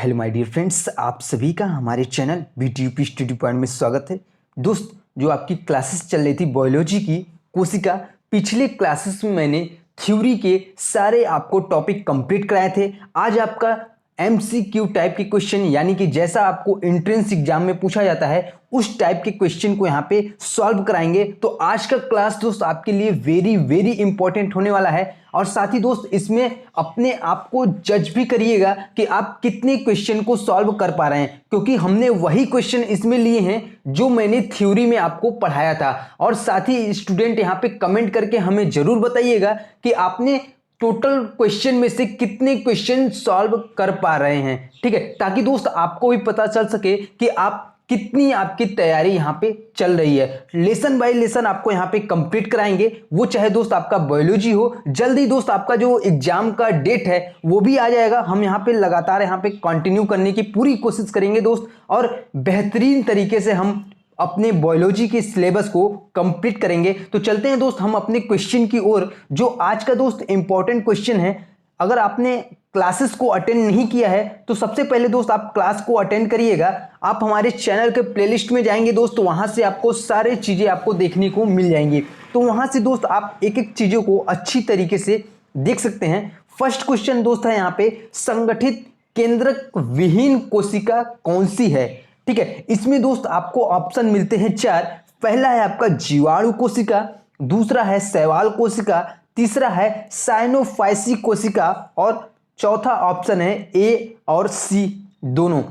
Hello my dear friends, आप सभी का हमारे चैनल बीटीयूपी स्टडी पॉइंट में स्वागत है। दोस्त, जो आपकी क्लासेस चल रही थी बायोलॉजी की कोशिका, पिछले क्लासेस में मैंने थ्योरी के सारे आपको टॉपिक कंप्लीट कराए थे। आज आपका एमसीक्यू टाइप के क्वेश्चन, यानी कि जैसा आपको एंट्रेंस एग्जाम में पूछा जाता है उस टाइप के क्वेश्चन को यहाँ पे सॉल्व कराएंगे। तो आज का क्लास दोस्त आपके लिए वेरी वेरी इंपॉर्टेंट होने वाला है। और साथ ही दोस्त इसमें अपने आप को जज भी करिएगा कि आप कितने क्वेश्चन को सॉल्व कर पा रहे हैं, क्योंकि हमने वही क्वेश्चन इसमें लिए हैं जो मैंने थ्योरी में आपको पढ़ाया था। और साथ ही स्टूडेंट यहाँ पे कमेंट करके हमें जरूर बताइएगा कि आपने टोटल क्वेश्चन में से कितने क्वेश्चन सॉल्व कर पा रहे हैं, ठीक है, ताकि दोस्त आपको भी पता चल सके कि आप कितनी आपकी तैयारी यहाँ पे चल रही है। लेसन बाय लेसन आपको यहाँ पे कंप्लीट कराएंगे, वो चाहे दोस्त आपका बायोलॉजी हो। जल्दी दोस्त आपका जो एग्जाम का डेट है वो भी आ जाएगा। हम यहाँ पे लगातार यहाँ पे कंटिन्यू करने की पूरी कोशिश करेंगे दोस्त, और बेहतरीन तरीके से हम अपने बायोलॉजी के सिलेबस को कंप्लीट करेंगे। तो चलते हैं दोस्त हम अपने क्वेश्चन की ओर। जो आज का दोस्त इंपॉर्टेंट क्वेश्चन है, अगर आपने क्लासेस को अटेंड नहीं किया है तो सबसे पहले दोस्त आप क्लास को अटेंड करिएगा। आप हमारे चैनल के प्लेलिस्ट में जाएंगे दोस्त, वहां से आपको सारी चीजें आपको देखने को मिल जाएंगी। तो वहां से दोस्त आप एक एक चीजों को अच्छी तरीके से देख सकते हैं। फर्स्ट क्वेश्चन दोस्त है यहाँ पे, संगठित केंद्रक विहीन कोशिका कौन सी है, ठीक है। इसमें दोस्त आपको ऑप्शन मिलते हैं चार। पहला है आपका जीवाणु कोशिका, दूसरा है शैवाल कोशिका, तीसरा है साइनोफाइसी कोशिका, और चौथा ऑप्शन है ए और सी दोनों।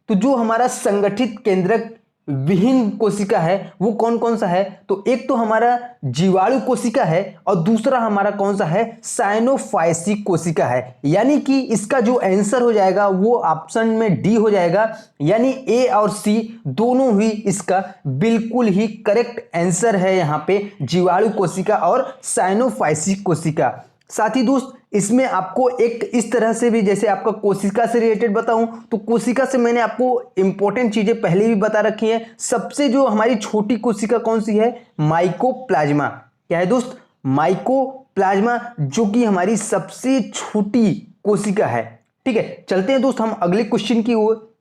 तो जो हमारा संगठित केंद्रक विहीन कोशिका है वो कौन कौन सा है, तो एक तो हमारा जीवाणु कोशिका है और दूसरा हमारा कौन सा है, साइनोफाइसी कोशिका है। यानी कि इसका जो आंसर हो जाएगा वो ऑप्शन में डी हो जाएगा, यानी ए और सी दोनों ही इसका बिल्कुल ही करेक्ट आंसर है यहाँ पे, जीवाणु कोशिका और साइनोफाइसी कोशिका। साथ ही दोस्त इसमें आपको एक इस तरह से भी, जैसे आपका कोशिका से रिलेटेड बताऊं तो कोशिका से मैंने आपको इंपॉर्टेंट चीजें पहले भी बता रखी हैं। सबसे जो हमारी छोटी कोशिका कौन सी है, माइकोप्लाज्मा। क्या है दोस्त, माइकोप्लाज्मा, जो कि हमारी सबसे छोटी कोशिका है, ठीक है। चलते हैं दोस्त हम अगले क्वेश्चन की ओर।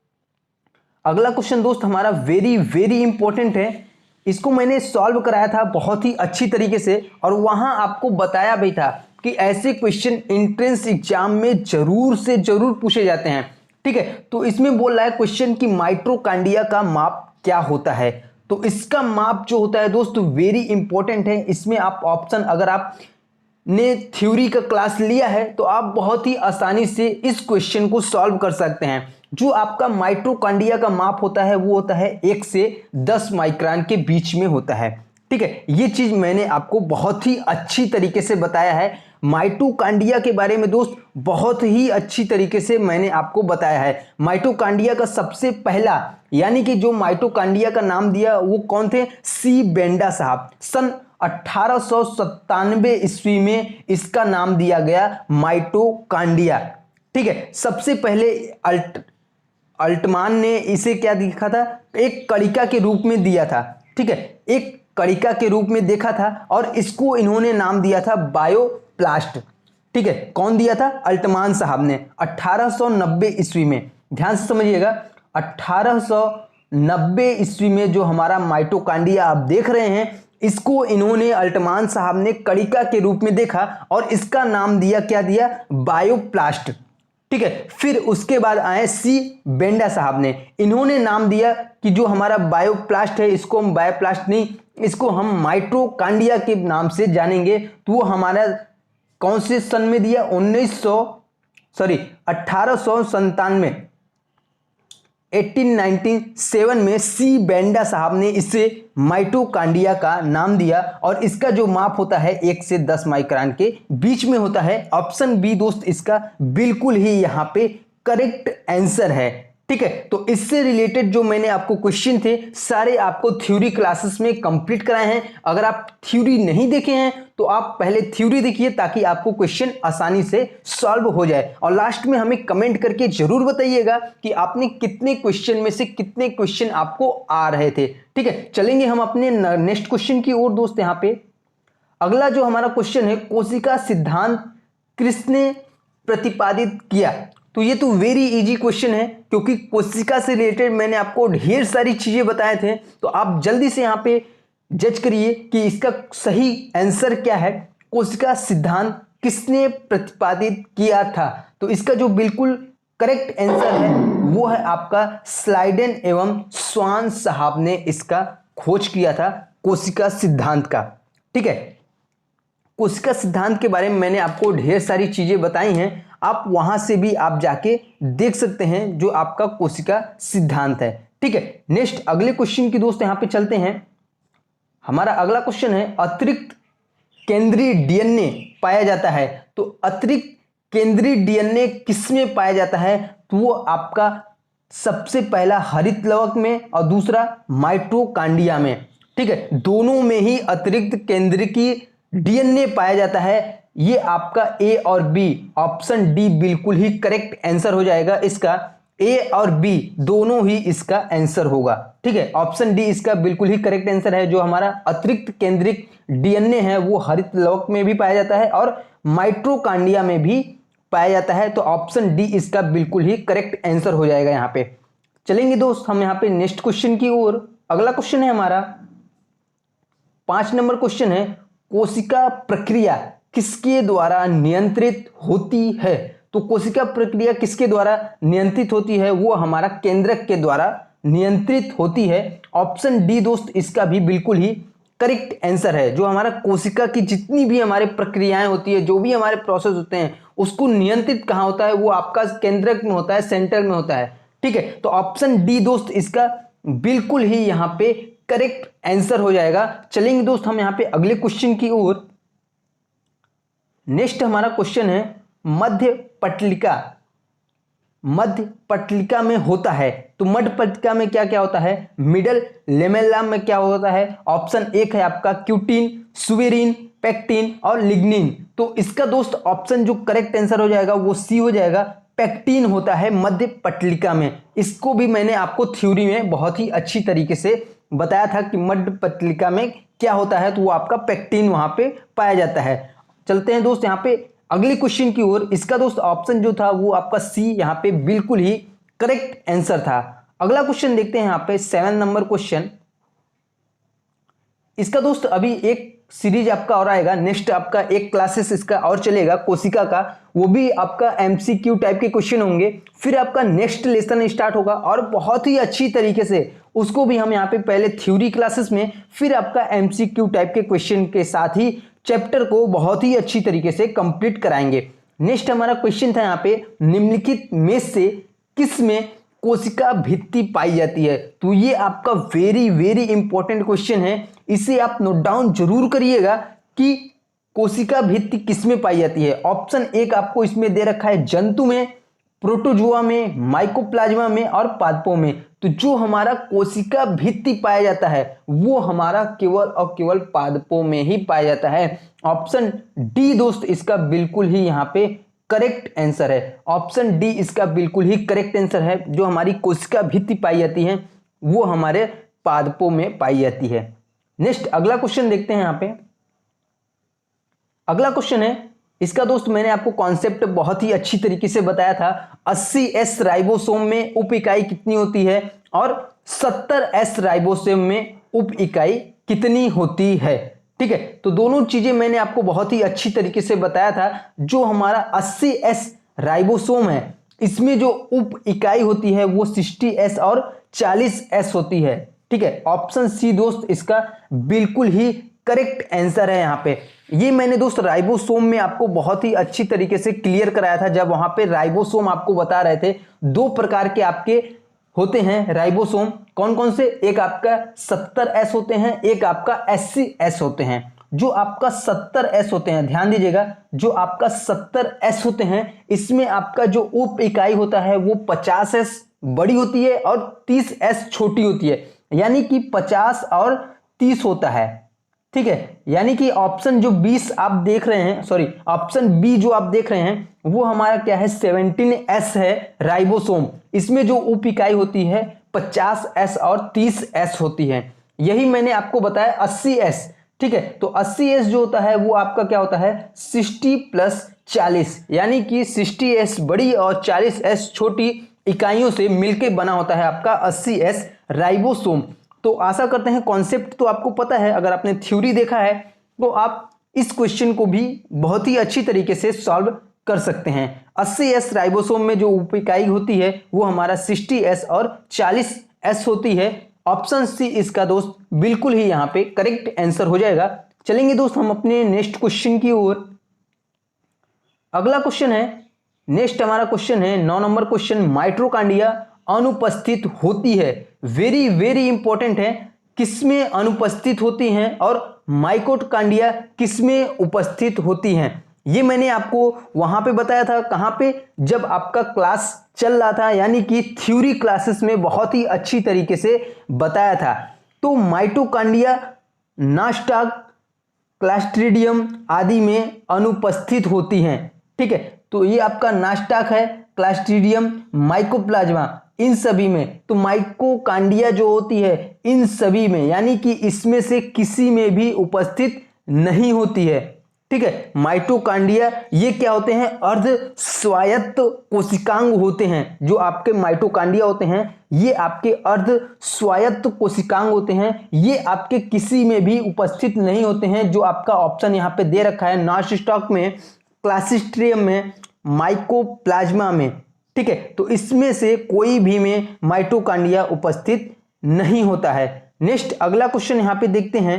अगला क्वेश्चन दोस्त हमारा वेरी वेरी इंपॉर्टेंट है। इसको मैंने सॉल्व कराया था बहुत ही अच्छी तरीके से, और वहां आपको बताया भी था कि ऐसे क्वेश्चन एंट्रेंस एग्जाम में जरूर से जरूर पूछे जाते हैं, ठीक है। तो इसमें बोल रहा है क्वेश्चन कि माइटोकॉन्ड्रिया का माप क्या होता है। तो इसका माप जो होता है दोस्त वेरी इंपॉर्टेंट है। इसमें आप ऑप्शन, अगर आप ने थ्योरी का क्लास लिया है तो आप बहुत ही आसानी से इस क्वेश्चन को सॉल्व कर सकते हैं। जो आपका माइटोकॉन्ड्रिया का माप होता है वो होता है 1 से 10 माइक्रोन के बीच में होता है, ठीक है। ये चीज मैंने आपको बहुत ही अच्छी तरीके से बताया है। माइटोकॉन्ड्रिया के बारे में दोस्त बहुत ही अच्छी तरीके से मैंने आपको बताया है। माइटोकॉन्ड्रिया का सबसे पहला, यानी कि जो माइटोकॉन्ड्रिया का नाम दिया वो कौन थे, सी बेंडा साहब। सन 1897 ईस्वी में इसका नाम दिया गया माइटोकॉन्ड्रिया, ठीक है। सबसे पहले अल्टमान ने इसे क्या देखा था, एक कणिका के रूप में दिया था, ठीक है, एक कणिका के रूप में देखा था, और इसको इन्होंने नाम दिया था बायोप्लास्ट, ठीक है। कौन दिया था, अल्टमान साहब ने 1890 ईस्वी में। ध्यान से समझिएगा, 1890 ईस्वी में जो हमारा माइटोकॉन्ड्रिया आप देख रहे हैं, इसको इन्होंने अल्टमान साहब ने कणिका के रूप में देखा और इसका नाम दिया, क्या दिया, बायोप्लास्ट, ठीक है। फिर उसके बाद आए सी बेंडा साहब ने, इन्होंने नाम दिया कि जो हमारा बायोप्लास्ट है इसको हम बायोप्लास्ट नहीं, इसको हम माइटोकॉन्ड्रिया के नाम से जानेंगे। तो वो हमारा कौन से सन में दिया, 1897, 1897 में सी बेंडा साहब ने इसे माइटोकॉन्ड्रिया का नाम दिया, और इसका जो माप होता है 1 से 10 माइक्रोन के बीच में होता है। ऑप्शन बी दोस्त इसका बिल्कुल ही यहाँ पे करेक्ट आंसर है, ठीक है। तो इससे रिलेटेड जो मैंने आपको क्वेश्चन थे सारे आपको थ्योरी क्लासेस में कंप्लीट कराए हैं। अगर आप थ्योरी नहीं देखे हैं तो आप पहले थ्योरी देखिए, ताकि आपको क्वेश्चन आसानी से सॉल्व हो जाए। और लास्ट में हमें कमेंट करके जरूर बताइएगा कि आपने कितने क्वेश्चन में से कितने क्वेश्चन आपको आ रहे थे, ठीक है। चलेंगे हम अपने नेक्स्ट क्वेश्चन की ओर दोस्त। यहाँ पे अगला जो हमारा क्वेश्चन है, कोशिका सिद्धांत किसने प्रतिपादित किया। तो ये तो वेरी इजी क्वेश्चन है, क्योंकि कोशिका से रिलेटेड मैंने आपको ढेर सारी चीजें बताए थे। तो आप जल्दी से यहाँ पे जज करिए कि इसका सही आंसर क्या है। कोशिका सिद्धांत किसने प्रतिपादित किया था? तो इसका जो बिल्कुल करेक्ट आंसर है वो है आपका स्लाइडेन एवं स्वान साहब ने इसका खोज किया था, कोशिका सिद्धांत का। ठीक है, कोशिका सिद्धांत के बारे में मैंने आपको ढेर सारी चीजें बताई हैं, आप वहां से भी आप जाके देख सकते हैं जो आपका कोशिका सिद्धांत है। ठीक है, नेक्स्ट अगले क्वेश्चन की दोस्त यहां पे चलते हैं। हमारा अगला क्वेश्चन है, अतिरिक्त केंद्रीय डीएनए पाया जाता है। तो अतिरिक्त केंद्रीय डीएनए किसमें पाया जाता है? तो वो आपका सबसे पहला हरित लवक में और दूसरा माइटोकांड्रिया में। ठीक है, दोनों में ही अतिरिक्त केंद्रीय की डीएनए पाया जाता है। ये आपका ए और बी, ऑप्शन डी बिल्कुल ही करेक्ट आंसर हो जाएगा इसका। ए और बी दोनों ही इसका आंसर होगा। ठीक है, ऑप्शन डी इसका बिल्कुल ही करेक्ट आंसर है। जो हमारा अतिरिक्त केंद्रिक डीएनए है वो हरित लवक में भी पाया जाता है और माइटोकांड्रिया में भी पाया जाता है। तो ऑप्शन डी इसका बिल्कुल ही करेक्ट आंसर हो जाएगा। यहाँ पे चलेंगे दोस्त हम यहाँ पे नेक्स्ट क्वेश्चन की ओर। अगला क्वेश्चन है हमारा 5 नंबर क्वेश्चन है, कोशिका प्रक्रिया किसके द्वारा नियंत्रित होती है? तो कोशिका प्रक्रिया किसके द्वारा नियंत्रित होती है? वो हमारा केंद्रक के द्वारा नियंत्रित होती है। ऑप्शन डी दोस्त इसका भी बिल्कुल ही करेक्ट आंसर है। जो हमारा कोशिका की जितनी भी हमारे प्रक्रियाएं होती है, जो भी हमारे प्रोसेस होते हैं, उसको नियंत्रित कहाँ होता है? वो आपका केंद्रक में होता है, सेंटर में होता है। ठीक है, तो ऑप्शन डी दोस्त इसका बिल्कुल ही यहाँ पे करेक्ट आंसर हो जाएगा। चलेंगे दोस्त हम यहाँ पे अगले क्वेश्चन की ओर। नेक्स्ट हमारा क्वेश्चन है, मध्य पटलिका में होता है। तो मध्य पटलिका में क्या क्या होता है? मिडल लेमेला में क्या होता है? ऑप्शन एक है आपका क्यूटिन, सुवेरिन, पेक्टिन और लिग्निन। तो इसका दोस्त ऑप्शन जो करेक्ट आंसर हो जाएगा वो सी हो जाएगा। पेक्टिन होता है मध्य पटलिका में। इसको भी मैंने आपको थ्योरी में बहुत ही अच्छी तरीके से बताया था कि मध्य पटलिका में क्या होता है। तो वो आपका पेक्टिन वहां पे पाया जाता है। चलते हैं दोस्त यहाँ पे अगले क्वेश्चन की ओर। इसका दोस्त ऑप्शन जो था वो आपका सी यहाँ पे बिल्कुल ही करेक्ट आंसर था। अगला क्वेश्चन देखते हैं यहाँ पे 7 नंबर क्वेश्चन। इसका दोस्त अभी एक सीरीज आपका और आएगा, नेक्स्ट आपका एक क्लासेस इसका और चलेगा कोशिका का, वो भी आपका एमसीक्यू टाइप के क्वेश्चन होंगे। फिर आपका नेक्स्ट लेसन स्टार्ट होगा और बहुत ही अच्छी तरीके से उसको भी हम यहाँ पे पहले थ्योरी क्लासेस में, फिर आपका एमसीक्यू टाइप के क्वेश्चन के साथ ही चैप्टर को बहुत ही अच्छी तरीके से कंप्लीट कराएंगे। नेक्स्ट हमारा क्वेश्चन था यहाँ पे, निम्नलिखित में से किस में कोशिका भित्ति पाई जाती है? तो ये आपका वेरी वेरी इंपॉर्टेंट क्वेश्चन है, इसे आप नोट डाउन जरूर करिएगा कि कोशिका भित्ति किस में पाई जाती है। ऑप्शन एक आपको इसमें दे रखा है जंतु में, प्रोटोजोआ में, माइकोप्लाज्मा में और पादपों में। तो जो हमारा कोशिका भित्ति पाया जाता है वो हमारा केवल और केवल पादपों में ही पाया जाता है। ऑप्शन डी दोस्त इसका बिल्कुल ही यहाँ पे करेक्ट आंसर है। ऑप्शन डी इसका बिल्कुल ही करेक्ट आंसर है। जो हमारी कोशिका भित्ति पाई जाती है वो हमारे पादपों में पाई जाती है। नेक्स्ट अगला क्वेश्चन देखते हैं यहाँ पे। अगला क्वेश्चन है, इसका दोस्त मैंने आपको कॉन्सेप्ट बहुत ही अच्छी तरीके से बताया था। 80S राइबोसोम में उप इकाई कितनी होती है और 70S राइबोसोम में उप इकाई कितनी होती है? ठीक है, तो दोनों चीजें मैंने आपको बहुत ही अच्छी तरीके से बताया था। जो हमारा 80S राइबोसोम है इसमें जो उप इकाई होती है वो 60S और 40S होती है। ठीक है, ऑप्शन सी दोस्त इसका बिल्कुल ही करेक्ट आंसर है। यहाँ पे ये मैंने दोस्त राइबोसोम में आपको बहुत ही अच्छी तरीके से क्लियर कराया था, जब वहां पे राइबोसोम आपको बता रहे थे। 2 प्रकार के आपके होते हैं राइबोसोम, कौन कौन से? एक आपका 70S होते हैं, एक आपका 80S होते हैं। जो आपका 70S होते हैं, ध्यान दीजिएगा, जो आपका 70S होते हैं इसमें आपका जो उप इकाई होता है वो 50S बड़ी होती है और 30S छोटी होती है, यानी कि 50 और 30 होता है। ठीक है, यानी कि ऑप्शन जो 20 आप देख रहे हैं, सॉरी ऑप्शन बी जो आप देख रहे हैं वो हमारा क्या है? 17S है राइबोसोम। इसमें जो उप इकाई होती है 50S और 30S होती है। यही मैंने आपको बताया 80S। ठीक है, तो 80S जो होता है वो आपका क्या होता है? 60 + 40, यानी कि 60s बड़ी और 40s छोटी इकाइयों से मिलकर बना होता है आपका 80s राइबोसोम। तो आशा करते हैं कॉन्सेप्ट तो आपको पता है। अगर आपने थ्योरी देखा है तो आप इस क्वेश्चन को भी बहुत ही अच्छी तरीके से सॉल्व कर सकते हैं। 80s राइबोसोम में जो उप इकाई होती है वो हमारा 60s और 40s होती है। ऑप्शन सी इसका दोस्त बिल्कुल ही यहाँ पे करेक्ट आंसर हो जाएगा। चलेंगे दोस्त हम अपने नेक्स्ट क्वेश्चन की ओर। अगला क्वेश्चन है, नेक्स्ट हमारा क्वेश्चन है 9 नंबर क्वेश्चन, माइटोकॉन्ड्रिया अनुपस्थित होती है। वेरी वेरी इंपॉर्टेंट है, किसमें अनुपस्थित होती हैं और माइटोकॉन्ड्रिया किसमें उपस्थित होती हैं। ये मैंने आपको वहां पे बताया था, कहां पे, जब आपका क्लास चल रहा था, यानी कि थ्योरी क्लासेस में बहुत ही अच्छी तरीके से बताया था। तो माइटोकॉन्ड्रिया नास्टाक, क्लस्ट्रिडियम आदि में अनुपस्थित होती हैं। ठीक है, तो ये आपका नास्टाक है, क्लस्ट्रिडियम, माइकोप्लाज्मा, इन सभी में। तो माइटोकॉन्ड्रिया जो होती है इन सभी में, यानी कि इसमें से किसी में भी उपस्थित नहीं होती है। ठीक है, माइटोकॉन्ड्रिया ये क्या होते हैं, अर्ध स्वायत्त कोशिकांग होते हैं। जो आपके माइटोकॉन्ड्रिया होते हैं ये आपके अर्ध स्वायत्त कोशिकांग होते हैं। ये आपके किसी में भी उपस्थित नहीं होते हैं। जो आपका ऑप्शन यहाँ पे दे रखा है, नास्टाक में, क्लस्ट्रिडियम में, माइकोप्लाज्मा में। ठीक है, तो इसमें से कोई भी में माइटोकॉन्ड्रिया उपस्थित नहीं होता है। नेक्स्ट अगला क्वेश्चन यहां पे देखते हैं।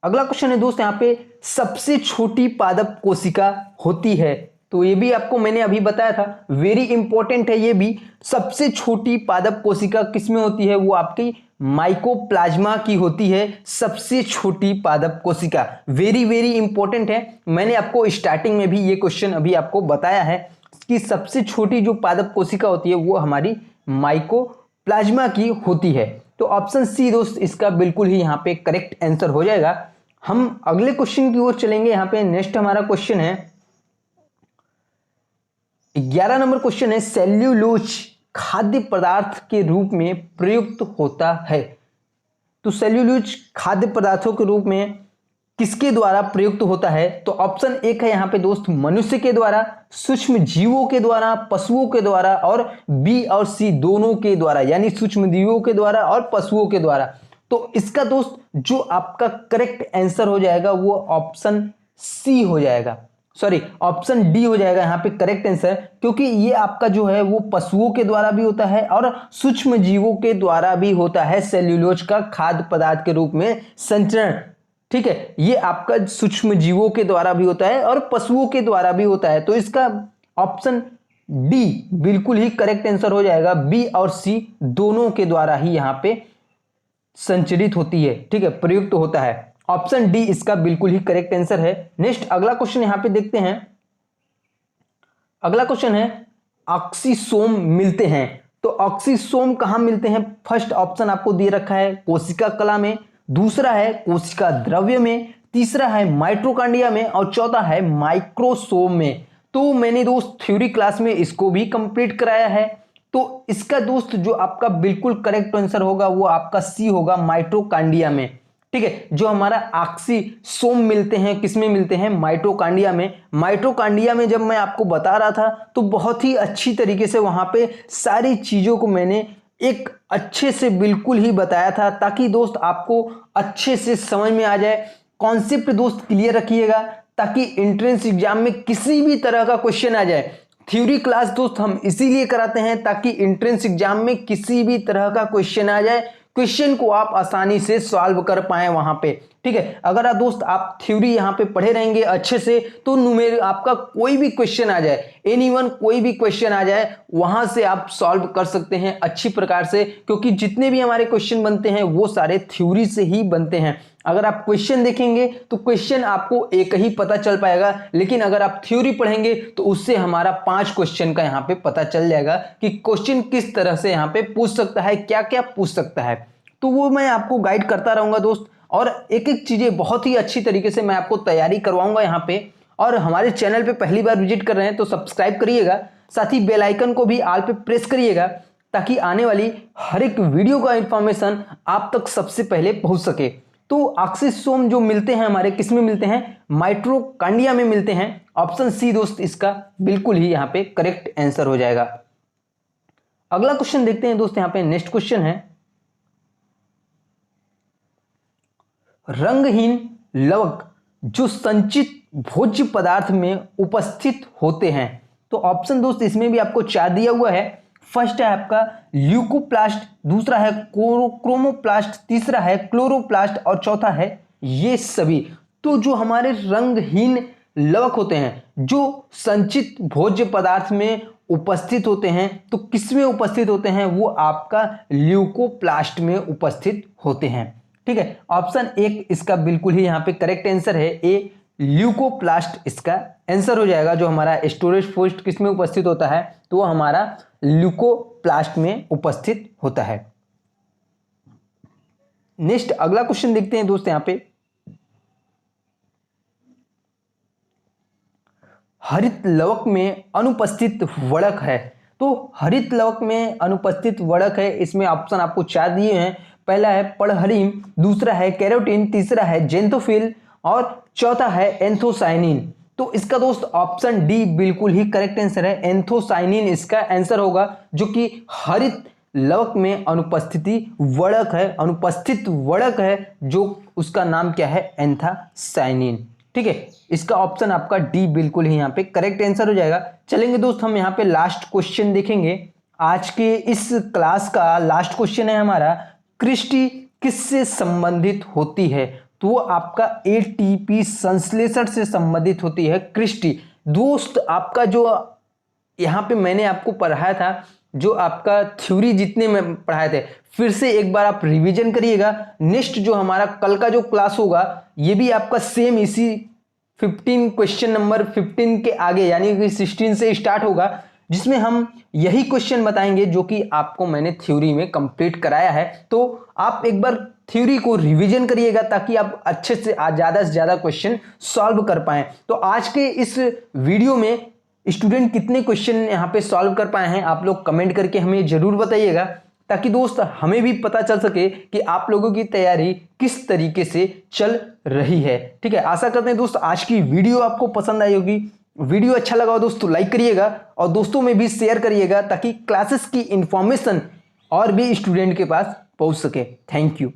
अगला क्वेश्चन है दोस्त, यहां पे सबसे छोटी पादप कोशिका होती है। तो ये भी आपको मैंने अभी बताया था, वेरी इंपॉर्टेंट है ये भी। सबसे छोटी पादप कोशिका किसमें होती है, वो आपकी माइकोप्लाज्मा की होती है सबसे छोटी पादप कोशिका। वेरी वेरी इंपॉर्टेंट है, मैंने आपको स्टार्टिंग में भी ये क्वेश्चन अभी आपको बताया है कि सबसे छोटी जो पादप कोशिका होती है वो हमारी माइकोप्लाज्मा की होती है। तो ऑप्शन सी दोस्त इसका बिल्कुल ही यहाँ पे करेक्ट आंसर हो जाएगा। हम अगले क्वेश्चन की ओर चलेंगे। यहाँ पे नेक्स्ट हमारा क्वेश्चन है 11 नंबर क्वेश्चन है, सेल्यूलोज खाद्य पदार्थ के रूप में प्रयुक्त होता है। तो सेल्यूलोज खाद्य पदार्थों के रूप में किसके द्वारा प्रयुक्त होता है। तो ऑप्शन एक है यहाँ पे दोस्त, मनुष्य के द्वारा, सूक्ष्म जीवों के द्वारा, पशुओं के द्वारा, और बी और सी दोनों के द्वारा, यानी सूक्ष्म जीवों के द्वारा और पशुओं के द्वारा। तो इसका दोस्त जो आपका करेक्ट आंसर हो जाएगा वो ऑप्शन सी हो जाएगा, सॉरी ऑप्शन डी हो जाएगा यहाँ पे करेक्ट आंसर। क्योंकि ये आपका जो है वो पशुओं के द्वारा भी होता है और सूक्ष्म जीवों के द्वारा भी होता है सेल्यूलोज का खाद्य पदार्थ के रूप में संचरण। ठीक है, ये आपका सूक्ष्म जीवों के द्वारा भी होता है और पशुओं के द्वारा भी होता है। तो इसका ऑप्शन डी बिल्कुल ही करेक्ट आंसर हो जाएगा। बी और सी दोनों के द्वारा ही यहाँ पे संचरित होती है। ठीक है, प्रयुक्त होता है। ऑप्शन डी इसका बिल्कुल ही करेक्ट आंसर है। नेक्स्ट अगला क्वेश्चन यहां पे देखते हैं। अगला क्वेश्चन है, ऑक्सीसोम मिलते हैं। तो ऑक्सीसोम कहां मिलते हैं। फर्स्ट ऑप्शन आपको दे रखा है कोशिका कला में, दूसरा है कोशिका द्रव्य में, तीसरा है माइटोकॉन्ड्रिया में, और चौथा है माइक्रोसोम में। तो मैंने दोस्त थ्योरी क्लास में इसको भी कंप्लीट कराया है। तो इसका दोस्त जो आपका बिल्कुल करेक्ट आंसर होगा वो आपका सी होगा, माइटोकॉन्ड्रिया में। ठीक है, जो हमारा ऑक्सीसोम मिलते हैं किसमें मिलते हैं, माइटोकॉन्ड्रिया में। माइटोकॉन्ड्रिया में जब मैं आपको बता रहा था तो बहुत ही अच्छी तरीके से वहां पे सारी चीजों को मैंने एक अच्छे से बिल्कुल ही बताया था, ताकि दोस्त आपको अच्छे से समझ में आ जाए। कॉन्सेप्ट दोस्त क्लियर रखिएगा, ताकि एंट्रेंस एग्जाम में किसी भी तरह का क्वेश्चन आ जाए। थ्योरी क्लास दोस्त हम इसीलिए कराते हैं ताकि एंट्रेंस एग्जाम में किसी भी तरह का क्वेश्चन आ जाए, क्वेश्चन को आप आसानी से सॉल्व कर पाए वहां पे। ठीक है, अगर आप दोस्त आप थ्योरी यहां पे पढ़े रहेंगे अच्छे से तो न्यूमेरिकल आपका कोई भी क्वेश्चन आ जाए, एनीवन कोई भी क्वेश्चन आ जाए, वहां से आप सॉल्व कर सकते हैं अच्छी प्रकार से। क्योंकि जितने भी हमारे क्वेश्चन बनते हैं वो सारे थ्योरी से ही बनते हैं। अगर आप क्वेश्चन देखेंगे तो क्वेश्चन आपको एक ही पता चल पाएगा, लेकिन अगर आप थ्योरी पढ़ेंगे तो उससे हमारा 5 क्वेश्चन का यहाँ पे पता चल जाएगा कि क्वेश्चन किस तरह से यहाँ पे पूछ सकता है, क्या क्या पूछ सकता है। तो वो मैं आपको गाइड करता रहूंगा दोस्त, और एक एक चीजें बहुत ही अच्छी तरीके से मैं आपको तैयारी करवाऊंगा यहाँ पे। और हमारे चैनल पे पहली बार विजिट कर रहे हैं तो सब्सक्राइब करिएगा, साथ ही बेल आइकन को भी ऑल पे प्रेस करिएगा, ताकि आने वाली हर एक वीडियो का इंफॉर्मेशन आप तक सबसे पहले पहुंच सके। तो ऑक्सीसोम जो मिलते हैं हमारे किस में मिलते हैं, माइटोकॉन्ड्रिया में मिलते हैं। ऑप्शन सी दोस्त इसका बिल्कुल ही यहाँ पे करेक्ट आंसर हो जाएगा। अगला क्वेश्चन देखते हैं दोस्त, यहाँ पे नेक्स्ट क्वेश्चन है, रंगहीन लवक जो संचित भोज्य पदार्थ में उपस्थित होते हैं। तो ऑप्शन दोस्त इसमें भी आपको 4 दिया हुआ है। फर्स्ट है आपका ल्यूकोप्लास्ट, दूसरा है क्रोमोप्लास्ट, तीसरा है क्लोरोप्लास्ट और चौथा है ये सभी। तो जो हमारे रंगहीन लवक होते हैं जो संचित भोज्य पदार्थ में उपस्थित होते हैं, तो किसमें उपस्थित होते हैं, वो आपका ल्यूकोप्लास्ट में उपस्थित होते हैं। ठीक है, ऑप्शन 1 इसका बिल्कुल ही यहाँ पे करेक्ट आंसर है, ए ल्यूकोप्लास्ट इसका आंसर हो जाएगा। जो हमारा स्टोरेज पोस्ट किस में उपस्थित होता है, तो वो हमारा ल्यूकोप्लास्ट में उपस्थित होता है। नेक्स्ट अगला क्वेश्चन देखते हैं दोस्त, यहाँ पे हरित लवक में अनुपस्थित वड़क है। तो हरित लवक में अनुपस्थित वड़क है, इसमें ऑप्शन आपको 4 दिए हैं। पहला है पढ़हरिम, दूसरा है कैरोटीन, तीसरा है जेंथोफिल और चौथा है एंथोसाइनिन। तो इसका दोस्त ऑप्शन डी बिल्कुल ही करेक्ट आंसर है, एंथोसाइनिन इसका आंसर होगा, जो कि हरित लवक में अनुपस्थित वड़क है, जो उसका नाम क्या है, एंथोसाइनिन। ठीक है, इसका ऑप्शन आपका डी बिल्कुल ही यहाँ पे करेक्ट आंसर हो जाएगा। चलेंगे दोस्त हम यहाँ पे लास्ट क्वेश्चन देखेंगे। आज के इस क्लास का लास्ट क्वेश्चन है हमारा, क्रिस्टी किससे संबंधित होती है। तो वो आपका एटीपी संश्लेषण से संबंधित होती है क्रिस्टी। दोस्त आपका जो यहाँ पे मैंने आपको पढ़ाया था, जो आपका थ्योरी जितने में पढ़ाए थे, फिर से एक बार आप रिवीजन करिएगा। नेक्स्ट जो हमारा कल का जो क्लास होगा, ये भी आपका सेम इसी 15 क्वेश्चन नंबर 15 के आगे यानी कि 16 से स्टार्ट होगा, जिसमें हम यही क्वेश्चन बताएंगे जो कि आपको मैंने थ्योरी में कंप्लीट कराया है। तो आप एक बार थ्योरी को रिवीजन करिएगा ताकि आप अच्छे से ज़्यादा से ज़्यादा क्वेश्चन सॉल्व कर पाएं। तो आज के इस वीडियो में स्टूडेंट कितने क्वेश्चन यहाँ पे सॉल्व कर पाए हैं, आप लोग कमेंट करके हमें जरूर बताइएगा, ताकि दोस्त हमें भी पता चल सके कि आप लोगों की तैयारी किस तरीके से चल रही है। ठीक है, आशा करते हैं दोस्त आज की वीडियो आपको पसंद आई होगी। वीडियो अच्छा लगा हो दोस्तों लाइक करिएगा और दोस्तों में भी शेयर करिएगा, ताकि क्लासेस की इंफॉर्मेशन और भी स्टूडेंट के पास पहुंच सके। Thank you.